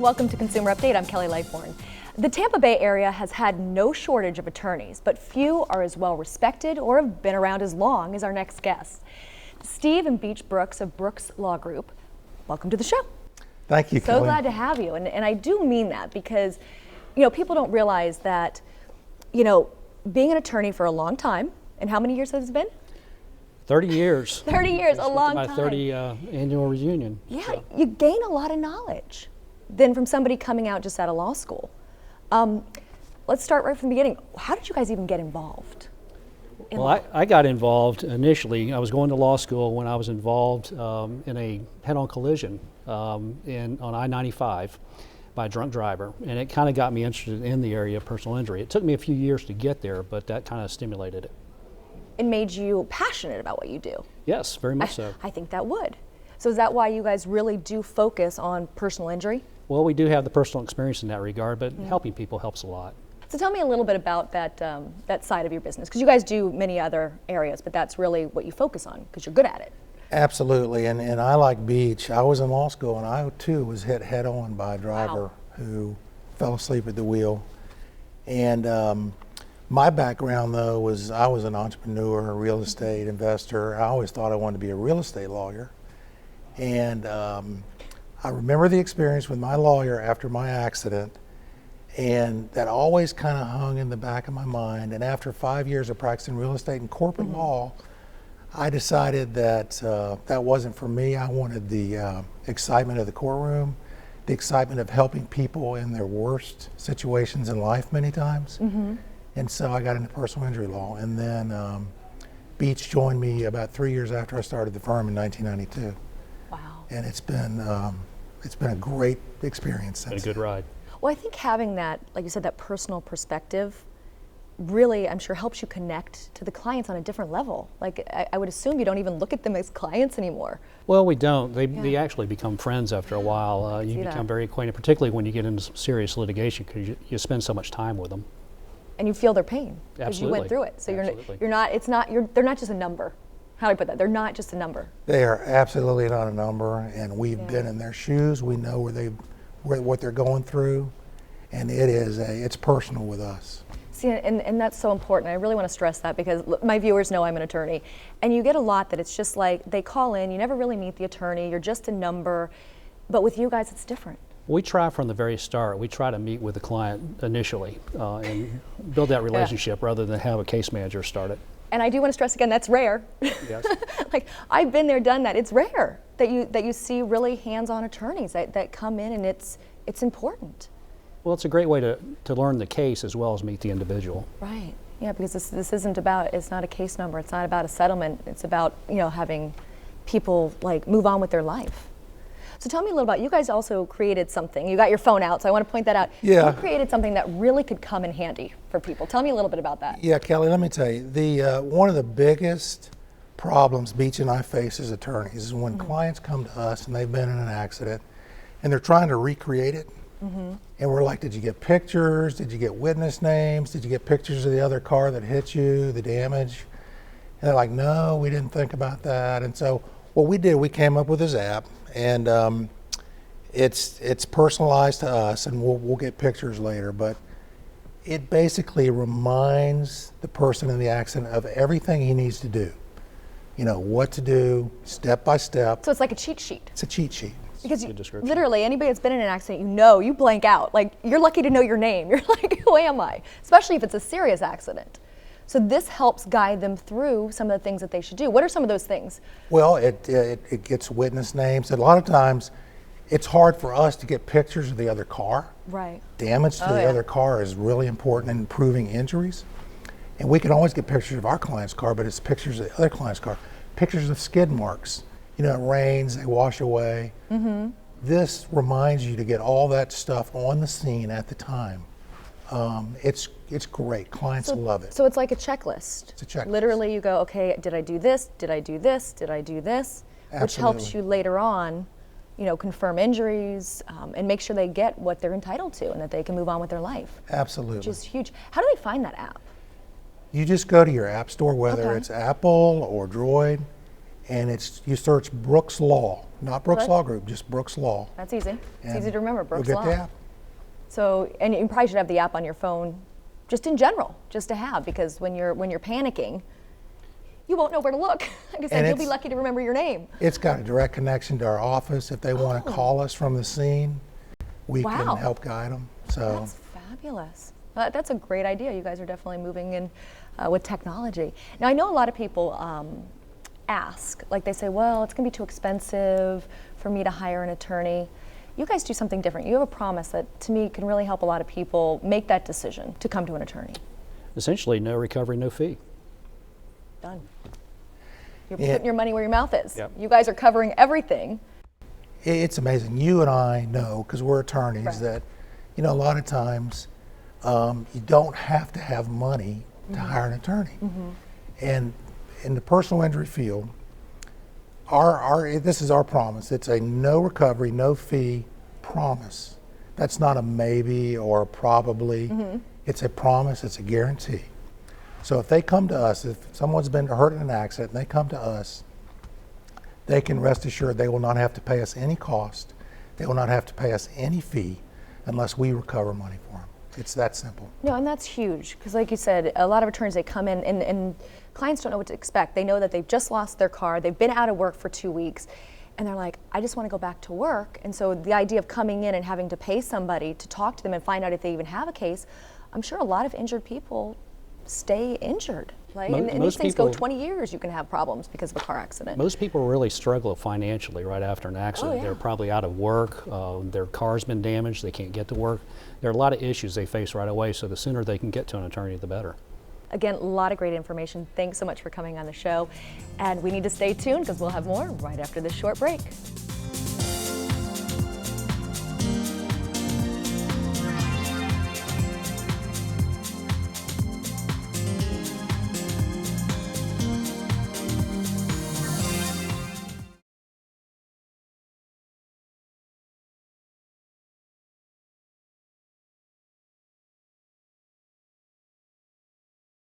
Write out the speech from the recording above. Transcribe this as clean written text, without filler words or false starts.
Welcome to Consumer Update. I'm Kelly Lightbourne. The Tampa Bay area has had no shortage of attorneys, but few are as well respected or have been around as long as our next guest. Steve and Beach Brooks of Brooks Law Group, welcome to the show. Thank you, Kelly. So glad to have you, and I do mean that because, people don't realize that, being an attorney for a long time, and how many years has it been? 30 years. 30 years, a long time. My 30 annual reunion. Yeah, So. You gain a lot of knowledge than from somebody coming out just out of law school. Let's start right from the beginning. How did you guys even get involved? Well, I got involved initially. I was going to law school when I was involved in a head-on collision on I-95 by a drunk driver, and it kind of got me interested in the area of personal injury. It took me a few years to get there, but that kind of stimulated it. It made you passionate about what you do. Yes, very much so. I think that would. So is that why you guys really do focus on personal injury? Well, we do have the personal experience in that regard, but helping people helps a lot. So tell me a little bit about that side of your business, because you guys do many other areas, but that's really what you focus on because you're good at it. Absolutely, and I like Beach. I was in law school and I too was hit head on by a driver who fell asleep at the wheel. And my background though was I was an entrepreneur, a real estate investor. I always thought I wanted to be a real estate lawyer. And I remember the experience with my lawyer after my accident, and that always kind of hung in the back of my mind. And after 5 years of practicing real estate and corporate law, I decided that that wasn't for me. I wanted the excitement of the courtroom, the excitement of helping people in their worst situations in life many times. And so I got into personal injury law. And then Beach joined me about 3 years after I started the firm in 1992. Wow. And it's been a great experience since. It's been a good ride. Well, I think having that, like you said, that personal perspective really, I'm sure, helps you connect to the clients on a different level. Like, I would assume you don't even look at them as clients anymore. Well, we don't. They actually become friends after a while. You become very acquainted, particularly when you get into some serious litigation, because you spend so much time with them. And you feel their pain because you went Absolutely. through it. So Absolutely. they're not just a number. How do I put that? They're not just a number. They are absolutely not a number, and we've been in their shoes. We know what they're going through, and it's personal with us. See, and that's so important. I really want to stress that because my viewers know I'm an attorney, and you get a lot that it's just like they call in, you never really meet the attorney, you're just a number, but with you guys it's different. We try from the very start. We try to meet with the client initially and build that relationship rather than have a case manager start it. And I do want to stress again, that's rare. Yes. Like, I've been there, done that. It's rare that you see really hands-on attorneys that come in, and it's important. Well, it's a great way to learn the case as well as meet the individual. Right. Yeah, because this isn't about, it's not a case number, it's not about a settlement, it's about, having people like move on with their life. So tell me a little about, you guys also created something. You got your phone out, so I want to point that out. Yeah. You created something that really could come in handy for people. Tell me a little bit about that. Yeah, Kelly, let me tell you, one of the biggest problems Beach and I face as attorneys is when clients come to us and they've been in an accident and they're trying to recreate it. And we're like, did you get pictures? Did you get witness names? Did you get pictures of the other car that hit you, the damage? And they're like, no, we didn't think about that. And so what we did, we came up with this app, and it's personalized to us, and we'll get pictures later, but it basically reminds the person in the accident of everything he needs to do. What to do, step by step. So it's like a cheat sheet. It's a cheat sheet. Because Good description. literally anybody that's been in an accident, you blank out. Like, you're lucky to know your name. You're like, who am I? Especially if it's a serious accident. So this helps guide them through some of the things that they should do. What are some of those things? Well, it gets witness names. A lot of times it's hard for us to get pictures of the other car. Right. Damage to the other car is really important in proving injuries. And we can always get pictures of our client's car, but it's pictures of the other client's car. Pictures of skid marks. It rains, they wash away. This reminds you to get all that stuff on the scene at the time. It's great. Clients love it. So it's like a checklist. It's a checklist. Literally you go, okay, did I do this? Did I do this? Did I do this? Which helps Absolutely. you later on, confirm injuries and make sure they get what they're entitled to and that they can move on with their life. Absolutely. Which is huge. How do they find that app? You just go to your app store, whether Okay. it's Apple or Droid, and you search Brooks Law, not Brooks Okay. Law Group, just Brooks Law. That's easy. It's and easy to remember, you'll Brooks get Law. the app. So, and you probably should have the app on your phone, just in general, just to have, because when you're panicking, you won't know where to look. Like I said, And you'll be it's- lucky to remember your name. It's got a direct connection to our office. If they want to call us from the scene, we Wow. can help guide them. So That's fabulous. That's a great idea. You guys are definitely moving in with technology. Now, I know a lot of people ask, like they say, well, it's going to be too expensive for me to hire an attorney. You guys do something different. You have a promise that, to me, can really help a lot of people make that decision to come to an attorney. Essentially, no recovery, no fee. Done. You're Yeah. putting your money where your mouth is. Yep. You guys are covering everything. it's amazing. You and I know, because we're attorneys, Right. that a lot of times you don't have to have money to hire an attorney. And in the personal injury field, this is our promise. It's a no recovery, no fee promise. That's not a maybe or a probably. It's a promise. It's a guarantee. So if they come to us, if someone's been hurt in an accident and they come to us, they can rest assured they will not have to pay us any cost. They will not have to pay us any fee unless we recover money for them. It's that simple. No, and that's huge because, like you said, a lot of attorneys, they come in and clients don't know what to expect. They know that they've just lost their car, they've been out of work for 2 weeks, and they're like, I just want to go back to work. And so the idea of coming in and having to pay somebody to talk to them and find out if they even have a case, I'm sure a lot of injured people stay injured. Right? Mo- And these most things go people- 20 years, you can have problems because of a car accident. Most people really struggle financially right after an accident. yeah. They're probably out of work, their car's been damaged, they can't get to work. There are a lot of issues they face right away, so the sooner they can get to an attorney, the better. Again, a lot of great information. Thanks so much for coming on the show. And we need to stay tuned because we'll have more right after this short break.